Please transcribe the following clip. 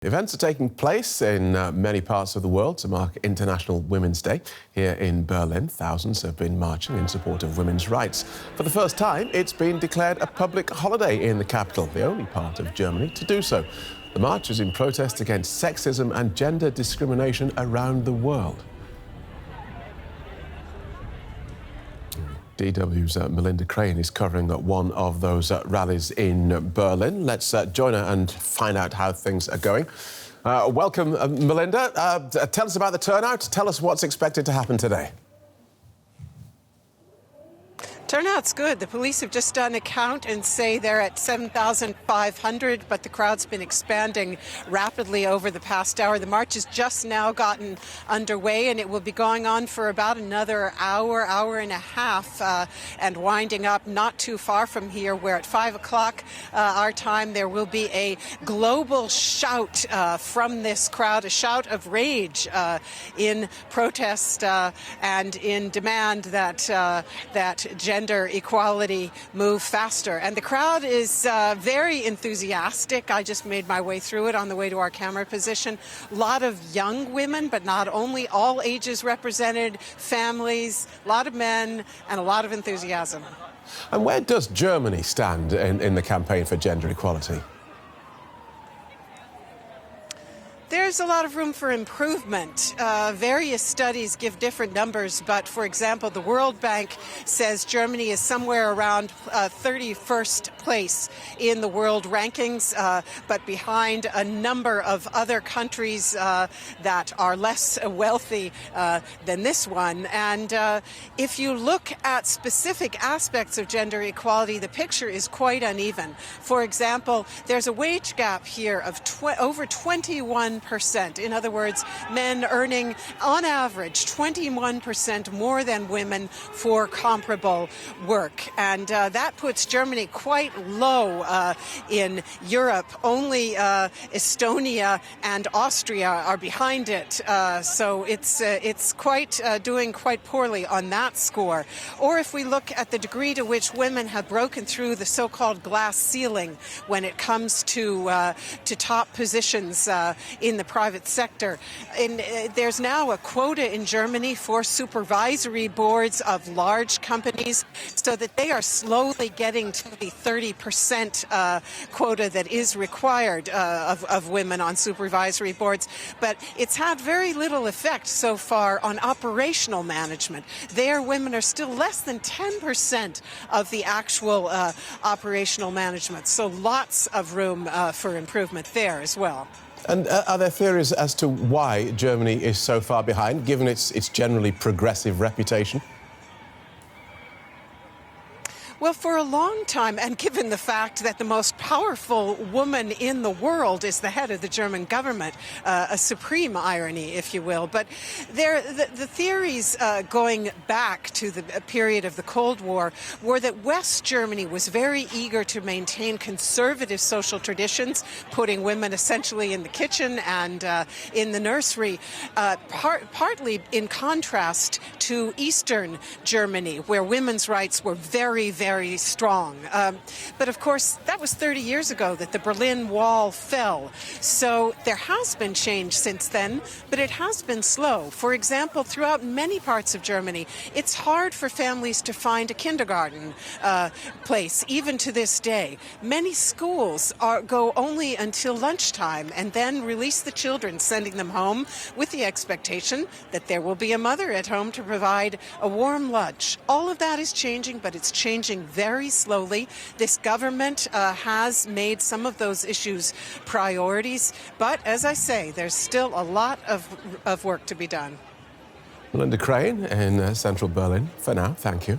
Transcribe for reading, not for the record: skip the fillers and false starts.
Events are taking place in many parts of the world to mark International Women's Day. Here in Berlin, thousands have been marching in support of women's rights. For the first time, it's been declared a public holiday in the capital, the only part of Germany to do so. The march is in protest against sexism and gender discrimination around the world. DW's Melinda Crane is covering one of those rallies in Berlin. Let's join her and find out how things are going. Welcome, Melinda. Tell us about the turnout. Tell us what's expected to happen today. Turnout's good. The police have just done a count and say they're at 7,500, but the crowd's been expanding rapidly over the past hour. The march has just now gotten underway, and it will be going on for about another hour and a half, and winding up not too far from here, where at 5 o'clock our time there will be a global shout from this crowd, a shout of rage in protest and in demand that gender equality move faster. And the crowd is very enthusiastic. I just made my way through it on the way to our camera position. A lot of young women, but not only, all ages represented, families, a lot of men, and a lot of enthusiasm. And where does Germany stand in the campaign for gender equality? There's a lot of room for improvement. Various studies give different numbers, but for example, the World Bank says Germany is somewhere around 31st place in the world rankings, but behind a number of other countries that are less wealthy than this one. And if you look at specific aspects of gender equality, the picture is quite uneven. For example, there's a wage gap here of over 21%. In other words, men earning, on average, 21% more than women for comparable work. And that puts Germany quite low in Europe. Only Estonia and Austria are behind it. So it's quite doing quite poorly on that score. Or if we look at the degree to which women have broken through the so-called glass ceiling when it comes to top positions in the private sector. And there's now a quota in Germany for supervisory boards of large companies, so that they are slowly getting to the 30% quota that is required of women on supervisory boards. But it's had very little effect so far on operational management. There, women are still less than 10% of the actual operational management. So lots of room for improvement there as well. And are there theories as to why Germany is so far behind, given its generally progressive reputation? Well, for a long time, and given the fact that the most powerful woman in the world is the head of the German government, a supreme irony, if you will. But the theories going back to the period of the Cold War were that West Germany was very eager to maintain conservative social traditions, putting women essentially in the kitchen and in the nursery, partly in contrast to Eastern Germany, where women's rights were very strong. But of course, that was 30 years ago that the Berlin Wall fell. So there has been change since then, but it has been slow. For example, throughout many parts of Germany, it's hard for families to find a kindergarten place, even to this day. Many schools go only until lunchtime and then release the children, sending them home with the expectation that there will be a mother at home to provide a warm lunch. All of that is changing, but it's changing very slowly. This government has made some of those issues priorities, but as I say, there's still a lot of work to be done. Melinda Crane in central Berlin. For now, thank you.